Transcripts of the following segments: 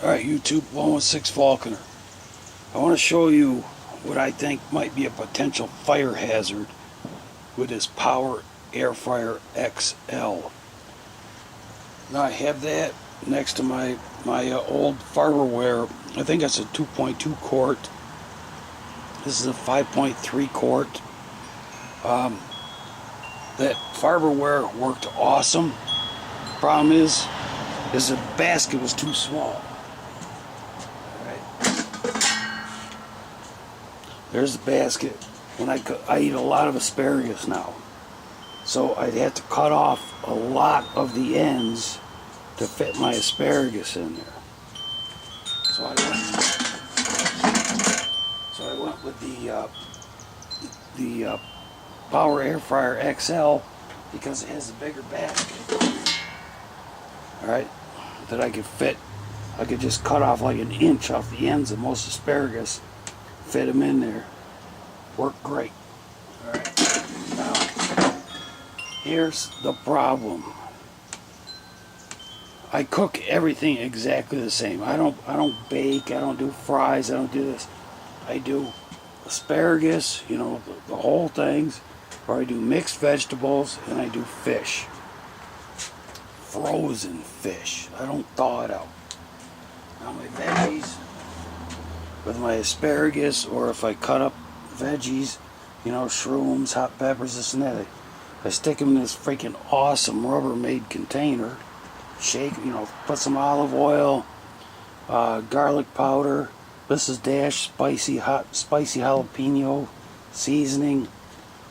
Alright, YouTube, 116 Falconer. I want to show you what I think might be a potential fire hazard with this Power AirFryer XL. Now I have that next to my old Farberware. I think that's a 2.2 quart. This is a 5.3 quart. That Farberware worked awesome. Problem is the basket was too small. There's the basket. When I eat a lot of asparagus now, so I'd have to cut off a lot of the ends to fit my asparagus in there. So I went with the Power AirFryer XL because it has a bigger basket. All right, that I could fit. I could just cut off like an inch off the ends of most asparagus. Fit them in there. Worked great. Alright. Now, here's the problem. I cook everything exactly the same. I don't bake, I don't do fries, I don't do this. I do asparagus, you know, the whole things, or I do mixed vegetables, and I do fish. Frozen fish. I don't thaw it out. Now my veggies, with my asparagus, or if I cut up veggies, you know, shrooms, hot peppers, this and that, I stick them in this freaking awesome Rubbermaid container, shake, you know, put some olive oil, garlic powder, this is Dash spicy jalapeno seasoning,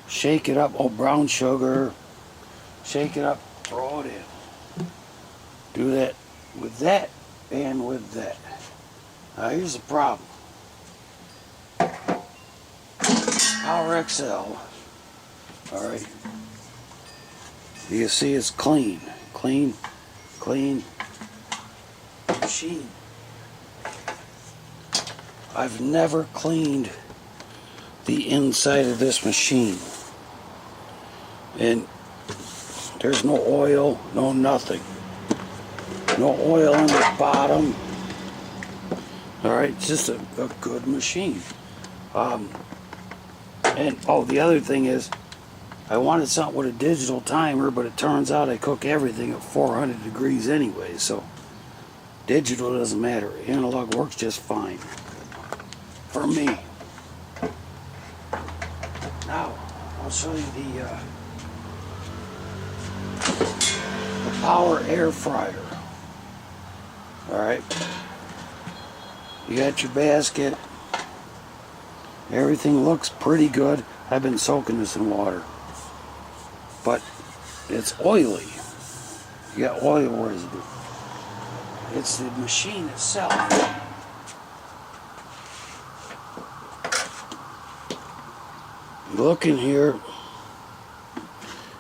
shake it up, brown sugar, shake it up, throw it in. Do that with that and with that. Now here's the problem. Power XL, alright, you can see it's clean machine. I've never cleaned the inside of this machine, and there's no oil, no nothing, no oil on the bottom. Alright, it's just a good machine. And the other thing is, I wanted something with a digital timer, but it turns out I cook everything at 400 degrees anyway, so digital doesn't matter. Analog works just fine for me. Now I'll show you the Power AirFryer. All right, you got your basket. Everything looks pretty good. I've been soaking this in water. But it's oily. You got oil residue. It's the machine itself. You look in here,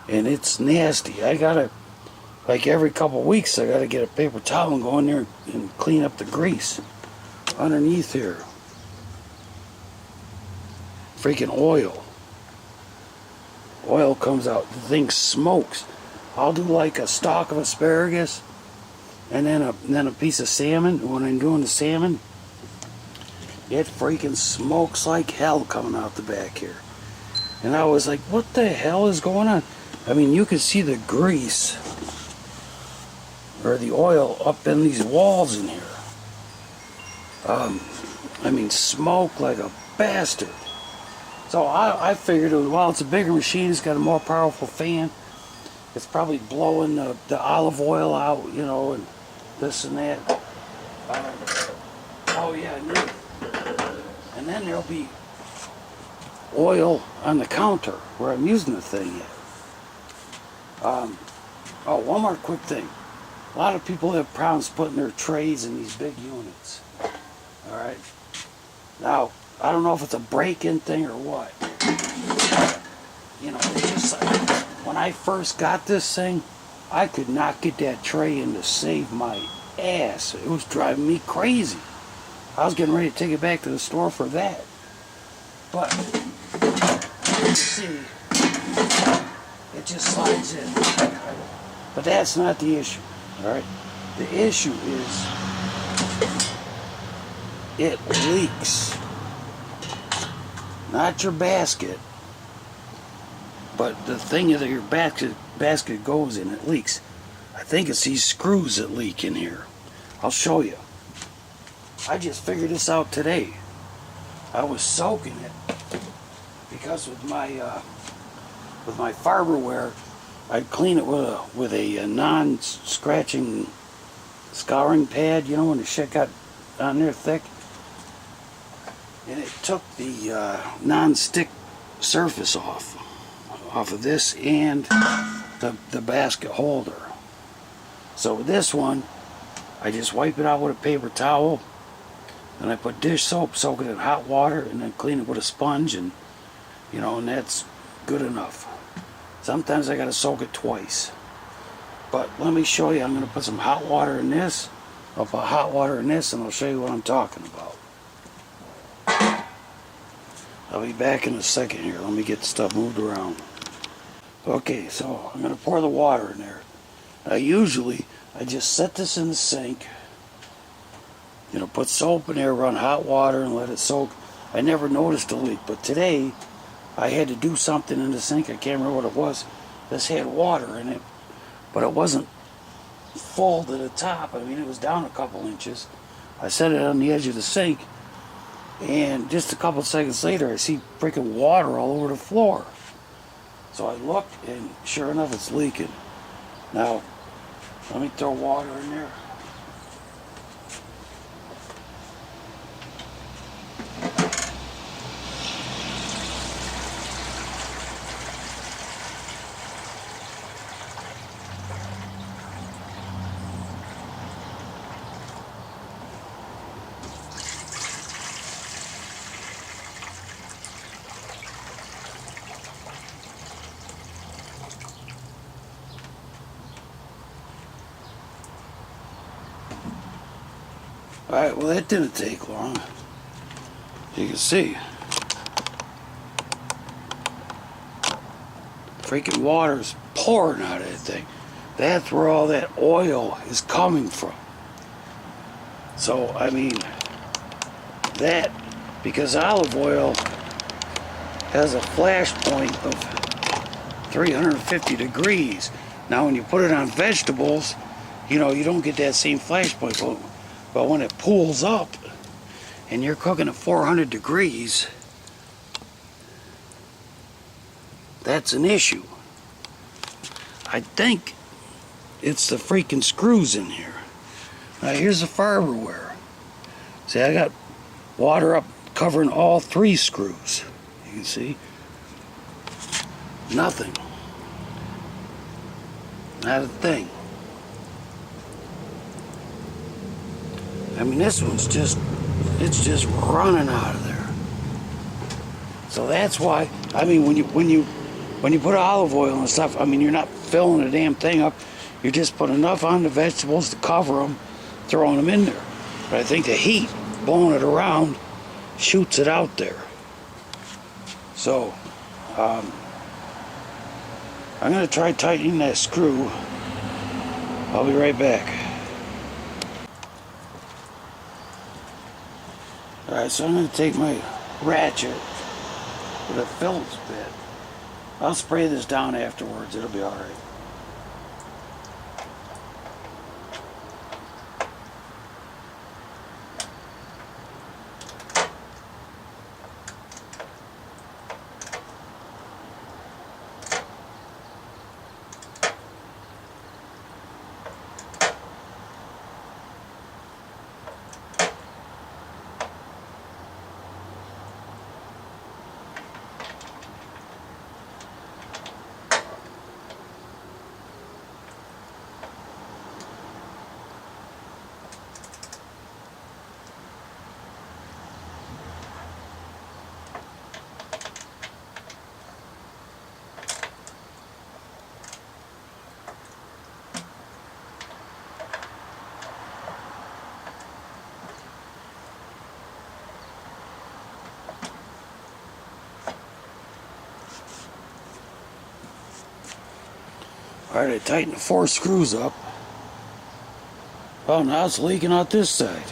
and it's nasty. I gotta, like every couple weeks, I gotta get a paper towel and go in there and clean up the grease underneath here. Freaking oil. Oil comes out. The thing smokes. I'll do like a stalk of asparagus and then a piece of salmon. When I'm doing the salmon, it freaking smokes like hell coming out the back here. And I was like, what the hell is going on? I mean, you can see the grease or the oil up in these walls in here. I mean, smoke like a bastard. So I figured, well, it's a bigger machine, it's got a more powerful fan. It's probably blowing the olive oil out, you know, and this and that. Oh yeah, and then there'll be oil on the counter where I'm using the thing at. One more quick thing. A lot of people have problems putting their trays in these big units. Alright. Now, I don't know if it's a break-in thing or what. You know, it's just like, when I first got this thing, I could not get that tray in to save my ass. It was driving me crazy. I was getting ready to take it back to the store for that. But, you see, it just slides in. But that's not the issue, alright? The issue is it leaks. Not your basket, but the thing that your basket goes in, it leaks. I think it's these screws that leak in here. I'll show you. I just figured this out today. I was soaking it because with my Farberware, I'd clean it with a non-scratching scouring pad. You know when the shit got on there thick, and it took the non-stick surface off of this and the basket holder. So with this one, I just wipe it out with a paper towel, and I put dish soap, soak it in hot water, and then clean it with a sponge, and and that's good enough. Sometimes I gotta soak it twice. But let me show you. I'm gonna put some hot water in this. I'll put hot water in this, and I'll show you what I'm talking about. I'll be back in a second here. Let me get the stuff moved around. Okay, so I'm gonna pour the water in there. Now usually I just set this in the sink, put soap in there, run hot water, and let it soak. I never noticed a leak, but today I had to do something in the sink. I can't remember what it was. This had water in it, but it wasn't full to the top. I mean, it was down a couple inches. I set it on the edge of the sink, and just a couple seconds later, I see freaking water all over the floor. So I looked, and sure enough, it's leaking. Now, let me throw water in there. Alright, well that didn't take long. You can see. Freaking water's pouring out of that thing. That's where all that oil is coming from. So, I mean, because olive oil has a flash point of 350 degrees. Now when you put it on vegetables, you don't get that same flash point. But when it pools up and you're cooking at 400 degrees, that's an issue. I think it's the freaking screws in here. Now here's the Farberware. See, I got water up covering all 3 screws. You can see. Nothing. Not a thing. I mean, this one's it's just running out of there. So that's why, I mean, when you put olive oil and stuff, I mean, you're not filling the damn thing up. You're just putting enough on the vegetables to cover them, throwing them in there. But I think the heat, blowing it around, shoots it out there. So, I'm going to try tightening that screw. I'll be right back. Alright, so I'm going to take my ratchet with a Phillips bit. I'll spray this down afterwards. It'll be alright. Alright, I tightened the 4 screws up. Oh, now it's leaking out this side.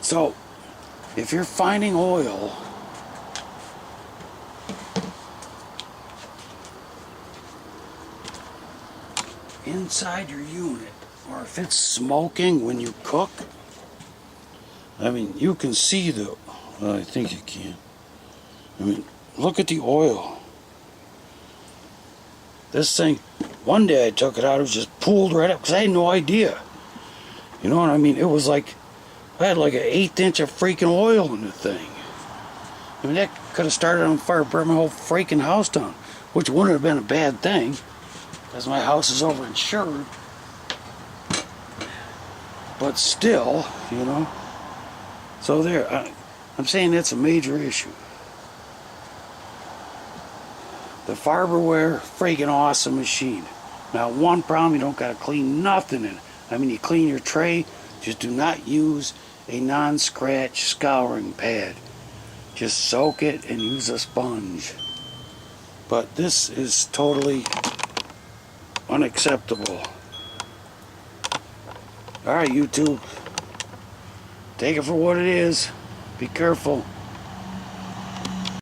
So, if you're finding oil inside your unit, or if it's smoking when you cook, I mean, you can see the, well, I think you can. I mean, look at the oil. This thing, one day I took it out, it was just pulled right up, because I had no idea. You know what I mean? It was like, I had like an 1/8 inch of freaking oil in the thing. I mean, that could have started on fire, burned my whole freaking house down, which wouldn't have been a bad thing, because my house is overinsured. But still, you know. So there, I'm saying that's a major issue. The Farberware, freaking awesome machine. Now, one problem, you don't got to clean nothing in it. I mean, you clean your tray, just do not use a non-scratch scouring pad. Just soak it and use a sponge. But this is totally unacceptable. Alright, YouTube. Take it for what it is. Be careful.